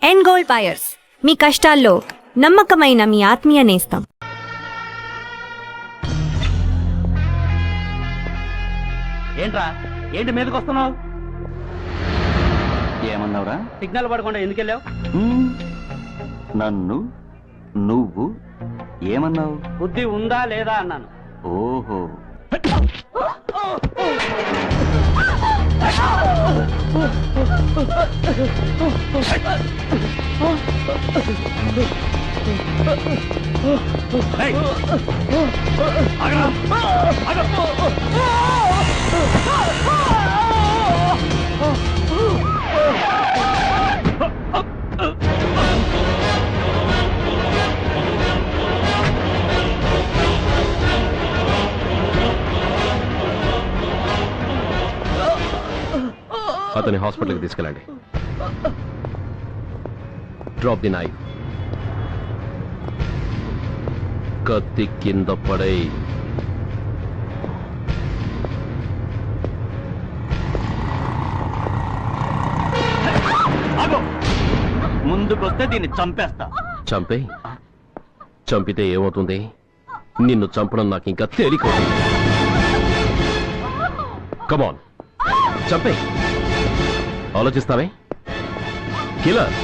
End gold buyers, మీ కష్టాల్లో నమ్మకమైన మీ ఆత్మీయ నేస్తం. ఏంటి మీదకి వస్తున్నావు? ఏమన్నావురా? సిగ్నల్ పడకుండా ఎందుకు వెళ్ళావు? నన్ను నువ్వు ఏమన్నావు? బుద్ధి ఉందా లేదా అన్నాను. ఓహో, అతని హాస్పిటల్కి తీసుకెళ్ళండి. Drop the knife. కత్తి కింద పడై. ముందుకొస్తే దీన్ని చంపేస్తా. చంపే. చంపితే ఏమవుతుంది? నిన్ను చంపడం నాకు ఇంకా తేలికవుతుంది. కమాన్, చంపే. ఆలోచిస్తావే కిల్లర్?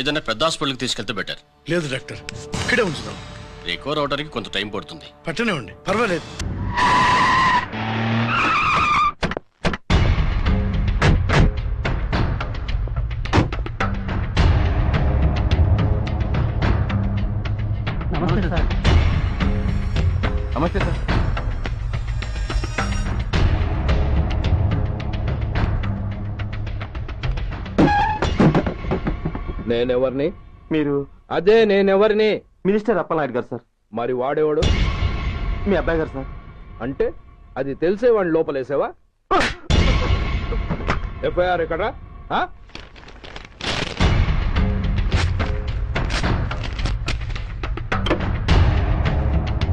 ఏదైనా పెద్ద హాస్పిటల్కి తీసుకెళ్తే బెటర్. లేదు డాక్టర్, ఇక్కడే ఉంచుదాం. రికవర్ అవడానికి కొంత టైం పడుతుంది. పట్టనివ్వండి, పర్వాలేదు. నమస్తే సార్. నేనెవరిని? మీరు అదే నేనెవరిని? మినిస్టర్ అప్పలనాయుడు గారు సార్. మరి వాడేవాడు? మీ అబ్బాయి గారు సార్. అంటే అది తెలిసే వాడిని లోపలేసావా? ఎఫ్ఐఆర్ ఎక్కడ?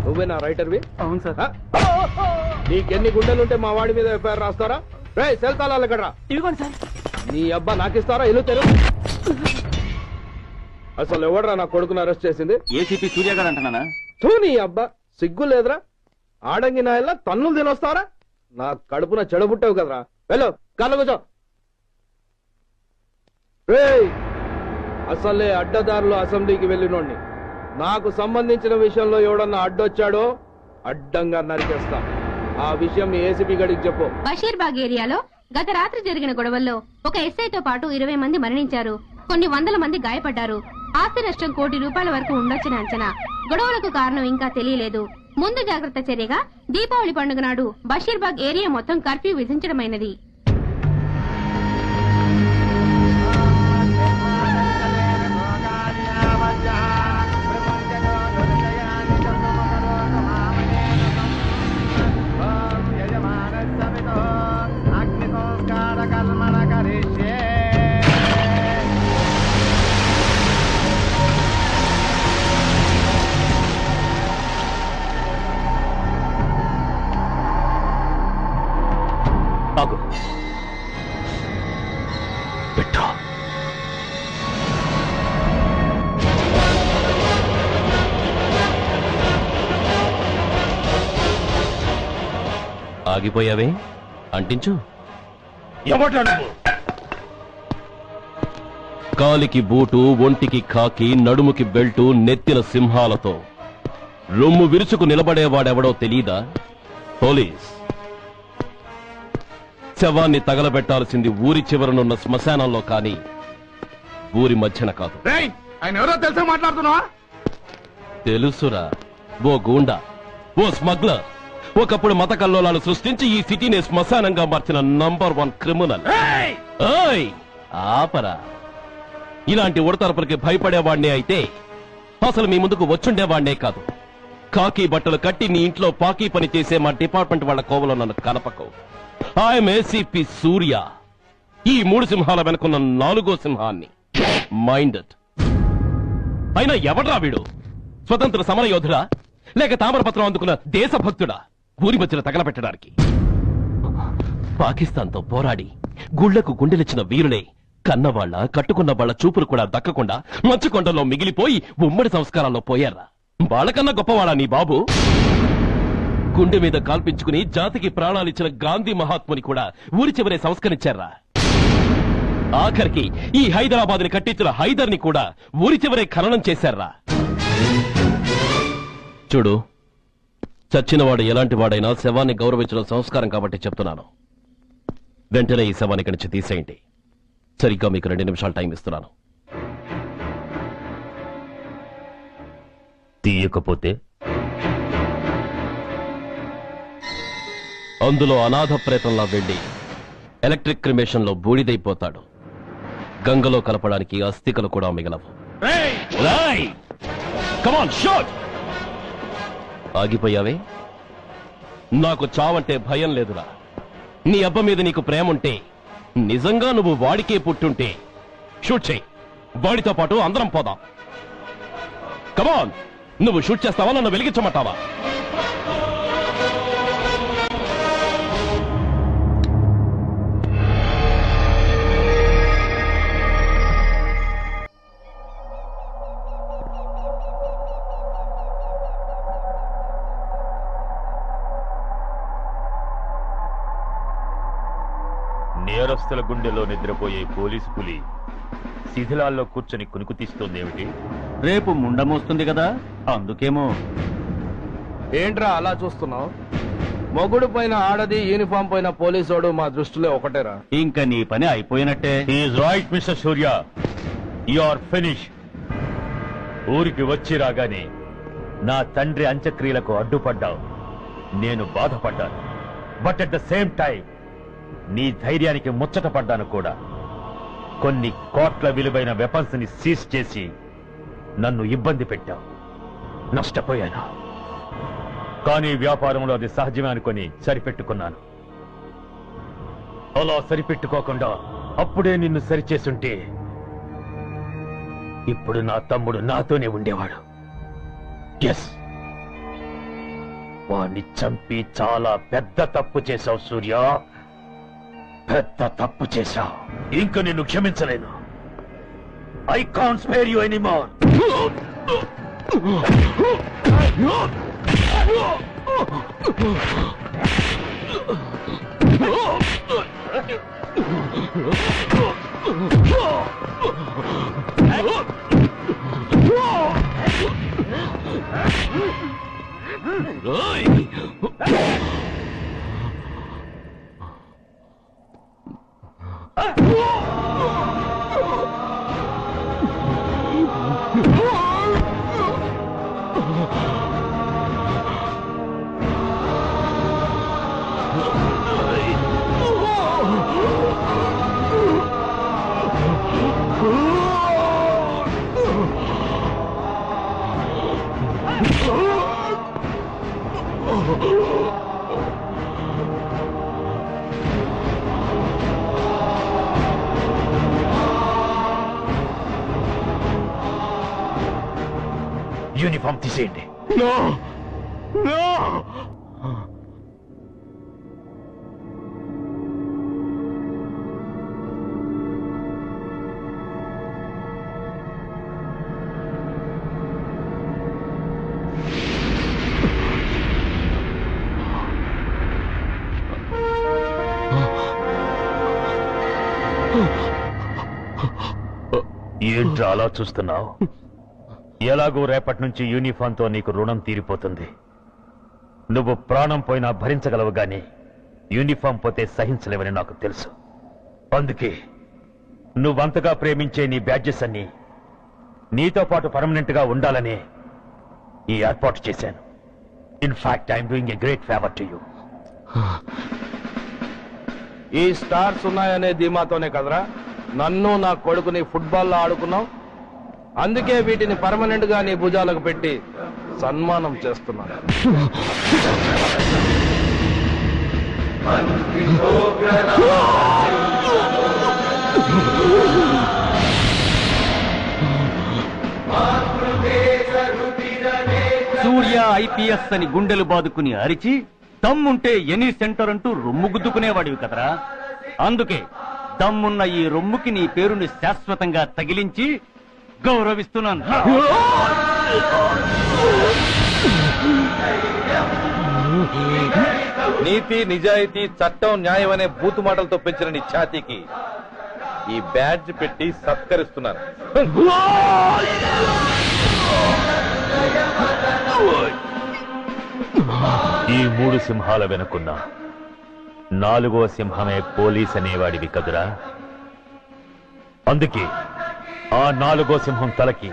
నువ్వేనా రైటర్వి? అవును సార్. నీకెన్ని గుండెలుంటే మా వాడి మీద ఎఫ్ఐఆర్ రాస్తారా? రే సెల్ తాళాలు ఎక్కడరా? ఇదిగోండి సార్. నీ అబ్బా నాకిస్తారా? ఇల్లు తెరు. అసలు ఎవడరా నా కొడుకుని అరెస్ట్ చేసింది? ఏసీపీ సూర్య గారు అంటున్నానా? తూ నీ అబ్బా సిగ్గు లేదురా? ఆడంగి నాయల్లా తన్నులు తినొస్తారా? నా కడుపున చెడబుట్టావు కదరా. వెళ్ళు కాళ్ళ కూర్చో. రేయ్, అసలే అడ్డదారులు అసెంబ్లీకి వెళ్ళినోడిని. నాకు సంబంధించిన విషయంలో ఎవడన్నా అడ్డొచ్చాడో అడ్డంగా నరికేస్తా. ఆ విషయం మీ ఏసీపీ గడికి చెప్పు. బషీర్బాగ్ ఏరియాలో గత రాత్రి జరిగిన గొడవల్లో ఒక ఎస్ఐతో పాటు 20 మంది మరణించారు. కొన్ని వందల మంది గాయపడ్డారు. ఆస్తి నష్టం ₹1 కోటి వరకు ఉండొచ్చిన అంచనా. గొడవలకు కారణం ఇంకా తెలియలేదు. ముందు జాగ్రత్త చర్యగా దీపావళి పండుగ నాడు బషీర్బాగ్ ఏరియా మొత్తం కర్ఫ్యూ విధించడమైనది. ఆగు. పెట్టా. ఆగిపోయావే? అంటించు. కాలికి బూటు, ఒంటికి కాకి, నడుముకి బెల్టు, నెత్తిన సింహాలతో రొమ్ము విరుచుకు నిలబడేవాడెవడో తెలీదా? పోలీస్. శవాన్ని తగలబెట్టాల్సింది ఊరి చివరనున్న శ్మశానంలో కానీ ఊరి మధ్యన కాదు. ఆయన ఎవరో తెలుసా మాట్లాడుతున్నావా? తెలుసురా. ఓ గూండా, ఓ స్మగ్లర్, ఒకప్పుడు మత కల్లోలాలు సృష్టించి ఈ సిటీని శ్మశానంగా మార్చిన నంబర్ 1 క్రిమినల్. ఓయ్ ఆపరా. ఇలాంటి ఉడతరపులకి భయపడేవాడినే అయితే అసలు మీ ముందుకు వచ్చుండేవాడినే కాదు. కాకి బట్టలు కట్టి నీ ఇంట్లో పాకీ పని చేసే మా డిపార్ట్మెంట్ వాళ్ళ కోవలో నన్ను కలపకు. ఐఎమ్ ఏసీపీ సూర్య. ఈ 3 సింహాల వెనుకున్న 4వ సింహాన్ని. మైండెడ్. అయినా ఎవడ్రా వీడు? స్వతంత్ర సమర యోధుడా లేక తామరపత్రం అందుకున్న దేశభక్తుడా ఊరి మధ్యలో తగలబెట్టడానికి? పాకిస్తాన్తో పోరాడి గుళ్లకు గుండెలిచ్చిన వీరులే కన్నవాళ్ల కట్టుకున్న వాళ్ల చూపులు కూడా దక్కకుండా మంచుకొండలో మిగిలిపోయి ఉమ్మడి సంస్కారాల్లో పోయారా? వాళ్ళకన్నా గొప్పవాడా నీ బాబు? గుండె మీద కాల్పించుకుని జాతికి ప్రాణాలిచ్చిన గాంధీ మహాత్ముని కూడా ఊరి చివరే సంస్కరించారా? ఆఖరికి ఈ హైదరాబాద్ ని కట్టించిన హైదర్ ని కూడా ఊరి చివరే ఖననం చేశారా? చూడు, చచ్చినవాడు ఎలాంటి వాడైనా శవాన్ని గౌరవించడం సంస్కారం కాబట్టి చెప్తున్నాను. వెంటనే ఈ శవాన్ని ఇక్కడి నుంచి తీసేయండి. సరిగ్గా మీకు 2 నిమిషాలు టైం ఇస్తున్నాను. తీయకపోతే అందులో అనాథ ప్రేతంలా వెళ్లి ఎలక్ట్రిక్ క్రిమేషన్ లో బూడిదైపోతాడు. గంగలో కలపడానికి అస్థికలు కూడా మిగలవు. Come on, shoot! ఆగిపోయావే? నాకు చావంటే భయం లేదురా. నీ అబ్బ మీద నీకు ప్రేముంటే, నిజంగా నువ్వు వాడికే పుట్టుంటే షూట్ చేయి. వాడితో పాటు అందరం పోదాం. కమాన్, నువ్వు షూట్ చేస్తావా, నన్ను వెలిగించమంటావా? నేరస్తుల గుండెలో నిద్రపోయే పోలీసు పులి శిథిలాల్లో కూర్చొని కునుకు తీస్తోందేమిటి? రేపు ముండమోస్తుంది కదా, అందుకేమో. ఏంట్రా అలా చూస్తున్నావు? మొగుడు పైన ఆడది, యూనిఫామ్ పైన పోలీసోడు మా దృష్టిలో ఒకటేరా. ఇంకా నీ పని అయిపోయినట్టే. Is right mister Surya, you are finish. ఊరికి వచ్చి రాగానే నా తండ్రి అంత్యక్రియలకు అడ్డుపడ్డావు. నేను బాధపడ్డాను, but at the same time నీ ధైర్యానికి ముచ్చట పడ్డాను కూడా. కొన్ని కోట్ల విలువైన వెపన్స్ ని సీజ్ చేసి నన్ను ఇబ్బంది పెట్టావు, నష్టపోయాను. కానీ వ్యాపారంలో అది సహజమే అనుకొని సరిపెట్టుకున్నాను. అలా సరిపెట్టుకోకుండా అప్పుడే నిన్ను సరిచేస్తుంటే ఇప్పుడు నా తమ్ముడు నాతోనే ఉండేవాడు. ఎస్, వాణ్ణి చంపి చాలా పెద్ద తప్పు చేశావు సూర్య, పెద్ద తప్పు చేశావు. ఇంక నిన్ను క్షమించలేను. I can't spare you anymore. Uniform తీసేయండి. ఏంట్రా అలా చూస్తున్నావు? ఎలాగో రేపటి నుంచి యూనిఫామ్తో నీకు రుణం తీరిపోతుంది. నువ్వు ప్రాణం పోయినా భరించగలవు గాని యూనిఫామ్ పోతే సహించలేవని నాకు తెలుసు. అందుకే నువ్వంతగా ప్రేమించే నీ బ్యాడ్జెస్ అన్ని నీతో పాటు పర్మనెంట్ గా ఉండాలని ఈ ఏర్పాటు చేశాను. In fact I'm doing a great favour to you. ఈ స్టార్స్ ఉన్నాయనే ధీమాతోనే కదరా నన్ను నా కొడుకుని ఫుట్బాల్లో ఆడుకున్నావు. అందుకే వీటిని పర్మనెంట్ గా నీ భుజాలకు పెట్టి సన్మానం చేస్తున్నాను. సూర్య ఐపీఎస్ అని గుండెలు బాదుకుని అరిచి దమ్ముంటే ఎనీ సెంటర్ అంటూ రొమ్ము గుద్దుకునేవాడివి కదరా. అందుకే దమ్మున్న ఈ రొమ్ముకి నీ పేరుని శాశ్వతంగా తగిలించి గౌరవిస్తున్నాను. నీతి, నిజాయితీ, చట్టం, న్యాయం అనే బూతు మాటలతో పెంచిన నీ ఛాతీకి ఈ బ్యాడ్జ్ పెట్టి సత్కరిస్తున్నాను. ఈ 3 సింహాల వెనుకున్న 4వ సింహమే పోలీస్ అనేవాడివి కదురా. అందుకే ఆ 4వ సింహం తలకి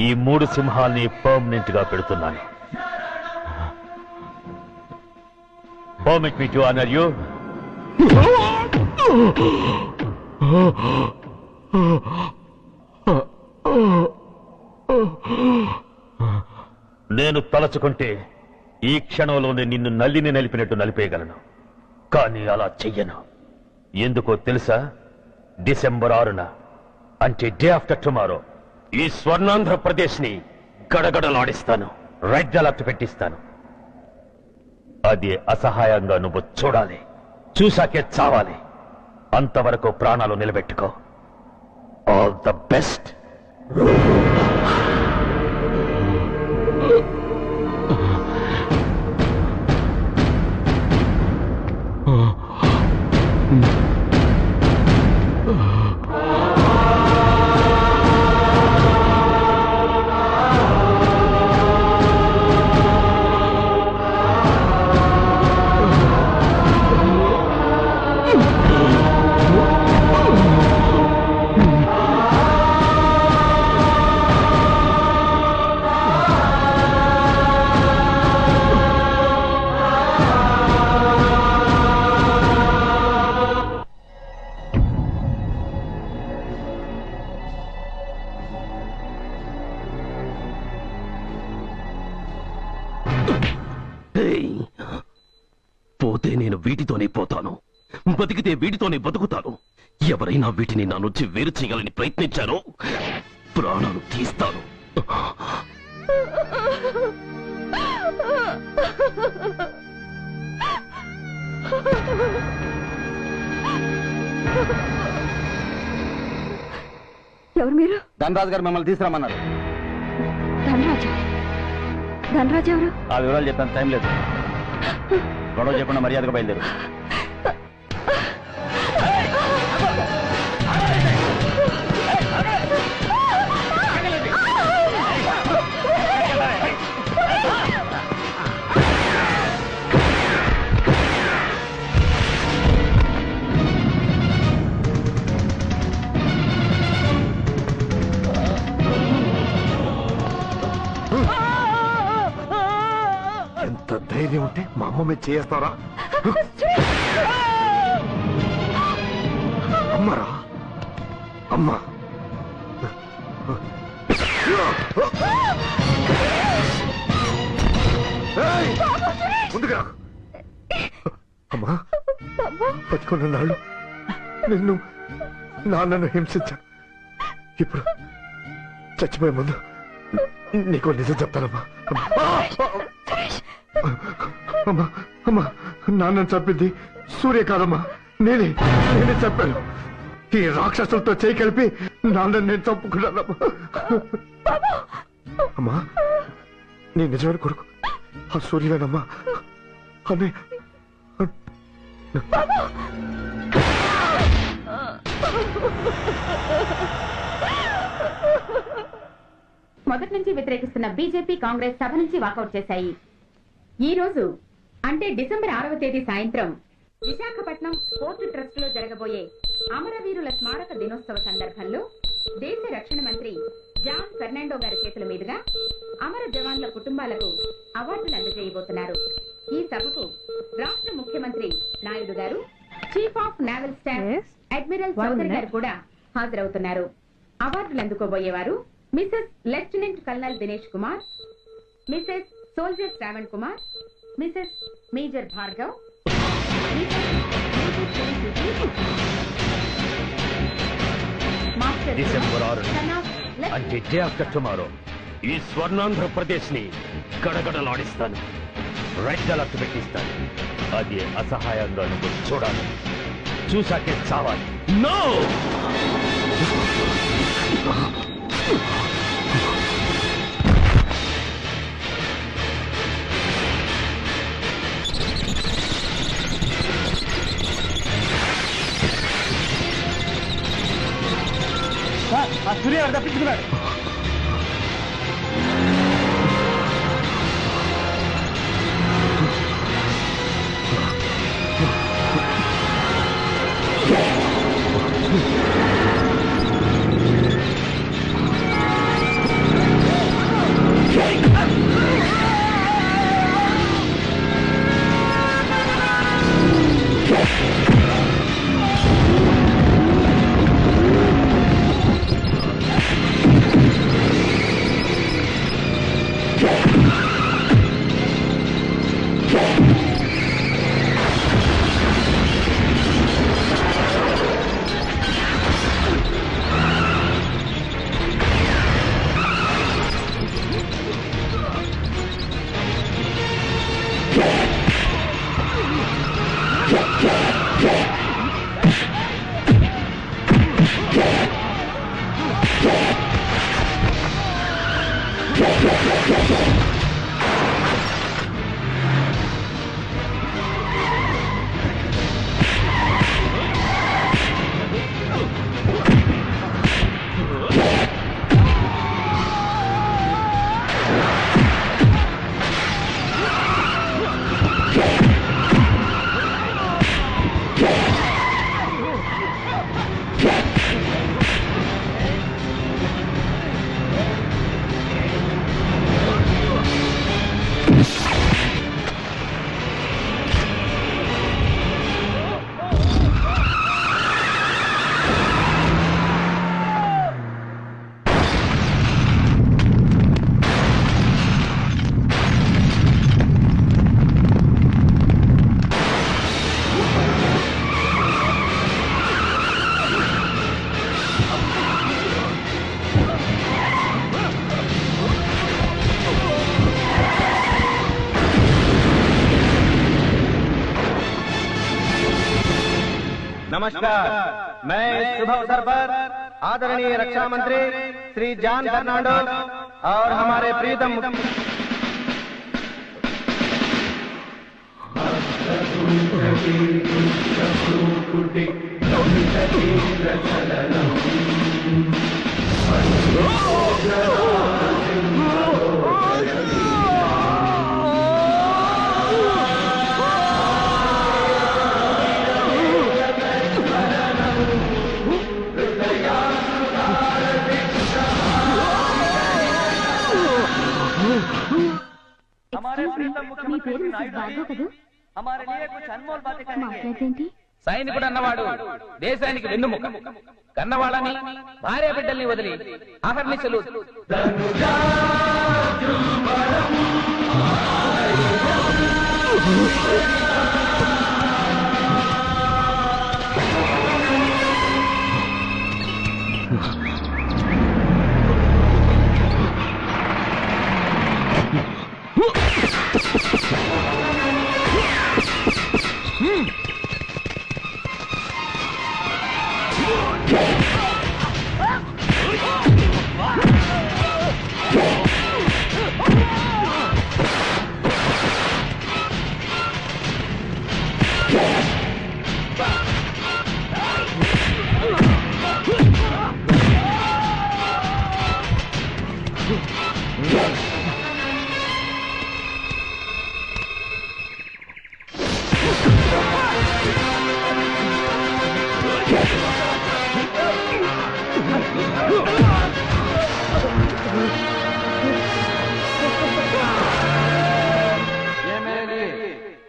ఈ 3 సింహాల్ని పర్మనెంట్ గా పెడుతున్నాను. Permit me to honour you. నేను తలచుకుంటే ఈ క్షణంలోనే నిన్ను నల్లిని నలిపినట్టు నలిపేయగలను. కానీ అలా చెయ్యను. ఎందుకో తెలుసా? డిసెంబర్ 6న అంటే డే ఆఫ్టర్ టుమారో ఈ స్వర్ణాంధ్రప్రదేశ్ ని గడగడలాడిస్తాను. రెడ్ అలర్ట్ పెట్టిస్తాను. అది అసహాయంగా నువ్వు చూడాలి. చూశాకే చావాలి. అంతవరకు ప్రాణాలు నిలబెట్టుకో. All the best. పోతే నేను వీటితోనే పోతాను, బతికితే వీటితోనే బతుకుతాను. ఎవరైనా వీటిని నా నుంచి వేరు చేయాలని ప్రయత్నించారో ప్రాణాలు తీస్తాను. ఎవరు మీరు? ధనరాజు గారు మిమ్మల్ని తీసుకురామన్నారు. ధనరాజా? ధనరాజు ఎవరు? ఆ వివరాలు చెప్పాను, టైం లేదు. గొడవ చేయకుండా మర్యాదగా బయలుదేరు. ఎంత ధైర్యం ఉంటే మా అమ్మ మీద చేస్తారా? అమ్మరా అమ్మ, ముందుగా అమ్మా, బతుకున్న నాళ్ళు నిన్ను నాన్నను హింసించాను. ఇప్పుడు చచ్చిపోయే ముందు నీకు నిజం చెప్తానమ్మా. అమ్మా అమ్మా, నాన్నను చంపింది సూర్య కాదమ్మా, నేనే చెప్పాను. ఈ రాక్షసులతో చేయి కలిపి నాన్నని నేను చంపుకున్నానమ్మా. అమ్మా, నీ నిజమైన కొడుకు ఆ సూర్యవేనమ్మా. అనే మొదటి నుంచి వ్యతిరేకిస్తున్న బీజేపీ, కాంగ్రెస్ సభ నుంచి వాకౌట్ చేశాయి. ఈ రోజు అంటే డిసెంబర్ 6వ తేదీ సాయంత్రం విశాఖపట్నం పోర్టు ట్రస్ట్ లో జరగబోయే అమరవీరుల స్మారక దినోత్సవ సందర్భంలో దేశ రక్షణ మంత్రి జాన్ ఫెర్నాండో గారి చేతుల మీదుగా అమర జవాన్ల కుటుంబాలకు అవార్డులు అందజేయబోతున్నారు. ఈ సభకు రాష్ట్ర ముఖ్యమంత్రి Naidu garu, chief of naval staff admiral Chaudhary garu కూడా హాజరవుతున్నారు. అవార్డులు అందుకోబోయేవారు Mrs lieutenant colonel Dinesh Kumar, Mrs soldier Shravan Kumar, Mrs major Bhargav, December 6 అంటే డే ఆఫ్టర్ టుమారో ఈ స్వర్ణాంధ్రప్రదేశ్ ని గడగడలాడిస్తాను. రెడ్ అలర్ట్ పెట్టిస్తాను. అది అసహాయంగా నువ్వు చూడాలి, చూసాకే చావాలి. నో! ఆ సూర్య గారు తప్పించుకున్నాడు. नमस्कार, मैं इस शुभ अवसर पर आदरणीय रक्षा मंत्री श्री जॉन फर्नांडो और हमारे प्रीतम సైనికుడు అన్నవాడు దేశానికి వెన్నుముక. కన్నవాళ్ళని భార్య బిడ్డల్ని వదిలి అహర్నిశలు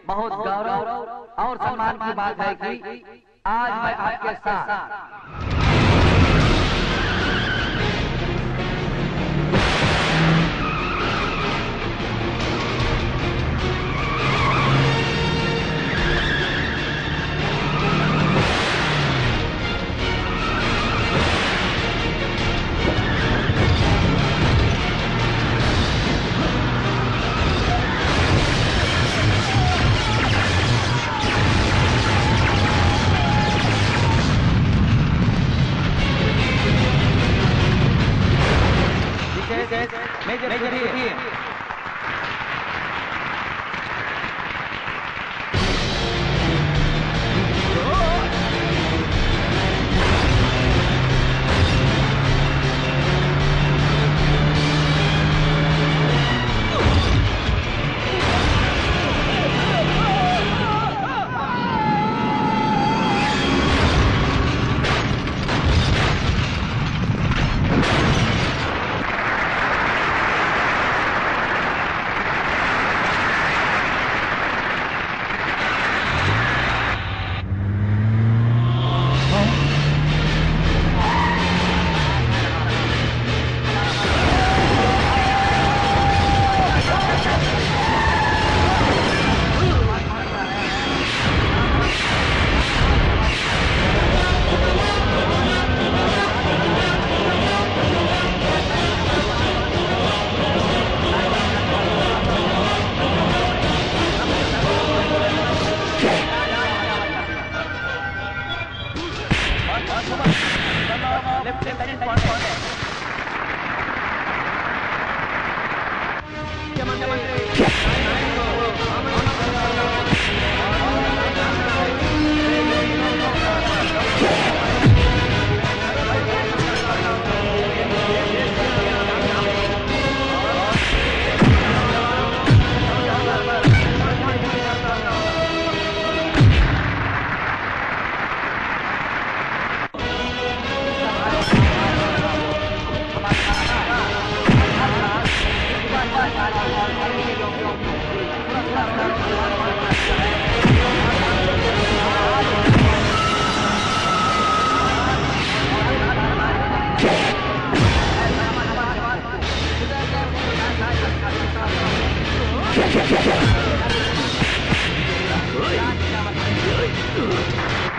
बहुत गौरव और सम्मान की बात है कि आज मैं आपके साथ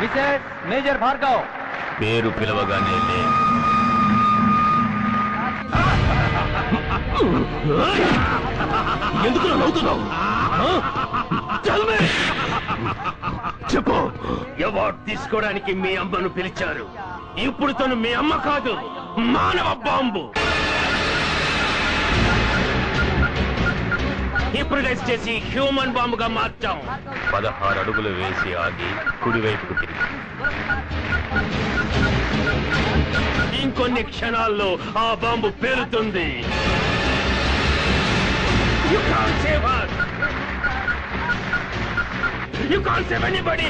మిసెస్ మేజర్ భార్గవ్ పేరు పిలవగానే లే. ఎందుకు నవ్వుతున్నావు? చెప్పు, అవార్డు తీసుకోవడానికి మీ అమ్మను పిలిచారు. ఇప్పుడు తను మీ అమ్మ కాదు, మానవ బాంబు. హిప్నటైజ్ చేసి హ్యూమన్ బాంబుగా మార్చాం. 16 అడుగులు వేసి ఆగి కుడివైపుకు తిరిగి ఇంకొన్ని క్షణాల్లో ఆ bomb పేలుతుంది. You can't save us. You can't save anybody.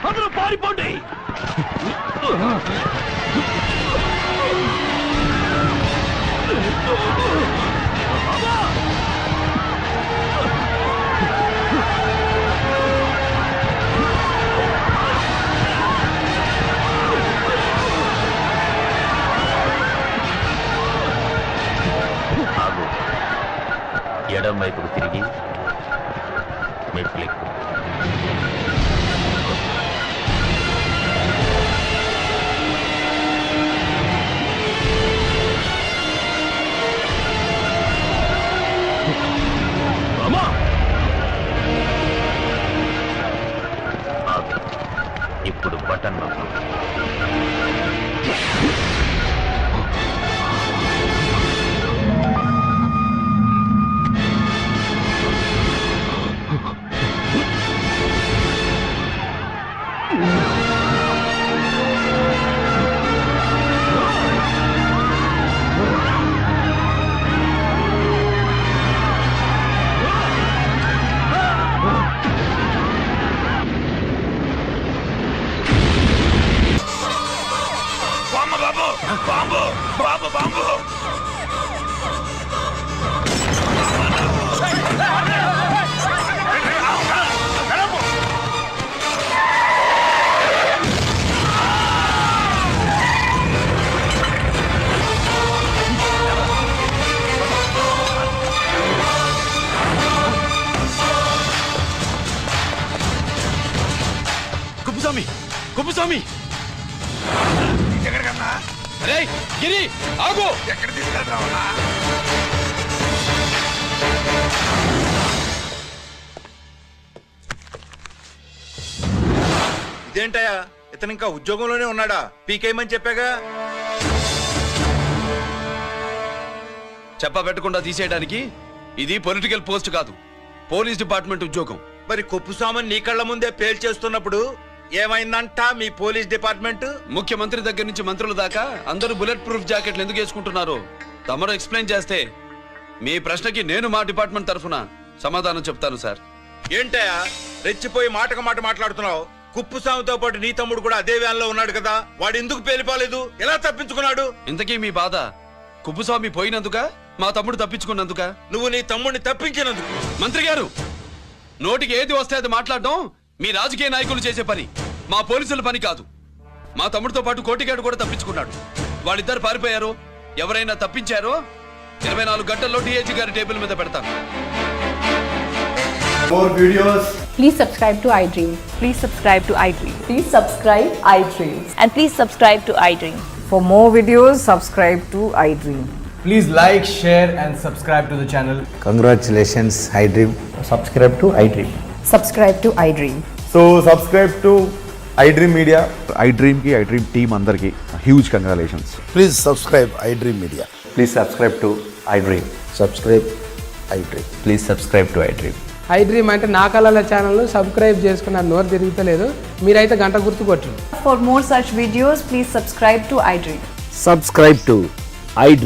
అందరూ పారిపోండి. ఎడం వైపుకు తిరిగి మెట్లెక్కు. ఇప్పుడు బటన్ నొక్కు. Bomb bomb bomb. Kuppuswamy, Kuppuswamy. ఎక్కడికన్నా? అరే గిరి ఆగు. ఎక్కడ తీసుకెళ్తావా? ఇదేంటయ్యా, ఇతను ఇంకా ఉద్యోగంలోనే ఉన్నాడా? పీకేయమని చెప్పాగా. చెప్ప పెట్టకుండా తీసేయడానికి ఇది పొలిటికల్ పోస్ట్ కాదు, పోలీస్ డిపార్ట్మెంట్ ఉద్యోగం. మరి కొప్పుస్వామిని నీ కళ్ళ ముందే పేల్చేస్తున్నప్పుడు ఏమైందంట మీ పోలీస్ డిపార్ట్మెంట్? ముఖ్యమంత్రి దగ్గర నుంచి మంత్రుల దాకా అందరూ బుల్లెట్ ప్రూఫ్ జాకెట్లు ఎందుకు వేసుకుంటున్నారు తమరు ఎక్స్ప్లెయిన్ చేస్తే మీ ప్రశ్నకి నేను మా డిపార్ట్మెంట్ తరఫున సమాధానం చెప్తాను సార్. ఏంటయ్యా రెచ్చిపోయి మాటకు మాట మాట్లాడుతున్నావు? కుప్పుస్వామితో పాటు నీ తమ్ముడు కూడా అదే వ్యాన్ లో ఉన్నాడు కదా, వాడు ఎందుకు పేలిపోలేదు? ఎలా తప్పించుకున్నాడు? ఇంతకీ మీ బాధ కుప్పుస్వామి పోయినందుక, మా తమ్ముడు తప్పించుకున్నందుక? నువ్వు నీ తమ్ముడిని తప్పించినందుకు. మంత్రి గారు, నోటికి ఏది వస్తే అది మాట్లాడడం మీ రాజకీయ నాయకులు చేసే పని, మా పోలీసుల పని కాదు. మా తమ్ముడితో పాటు కోటిగాడు కూడా తప్పించుకున్నాడు. వాళ్ళిద్దరు పారిపోయారు. ఎవరైనా తప్పించారో 24 గంటల్లో డిఐజీ గారి టేబుల్ మీద పెడతాను. More videos. Please subscribe to iDream. Please subscribe to iDream. Please subscribe iDream. And please subscribe to iDream. For more videos, subscribe to iDream. Please like, share and subscribe to the channel. Congratulations, iDream. Subscribe to iDream. Subscribe to iDream. So subscribe to iDream Media. iDream ki iDream team andarki huge congratulations. Please subscribe iDream Media. Please subscribe to iDream. Subscribe iDream. Please subscribe to iDream. iDream అంటే నా కళల channel subscribe చేసుకున్న నోరు తిరుగుతలేదు. మీరైతే గంట గుర్తు కొట్టండి. For more such videos, please subscribe to iDream. Subscribe to iDream.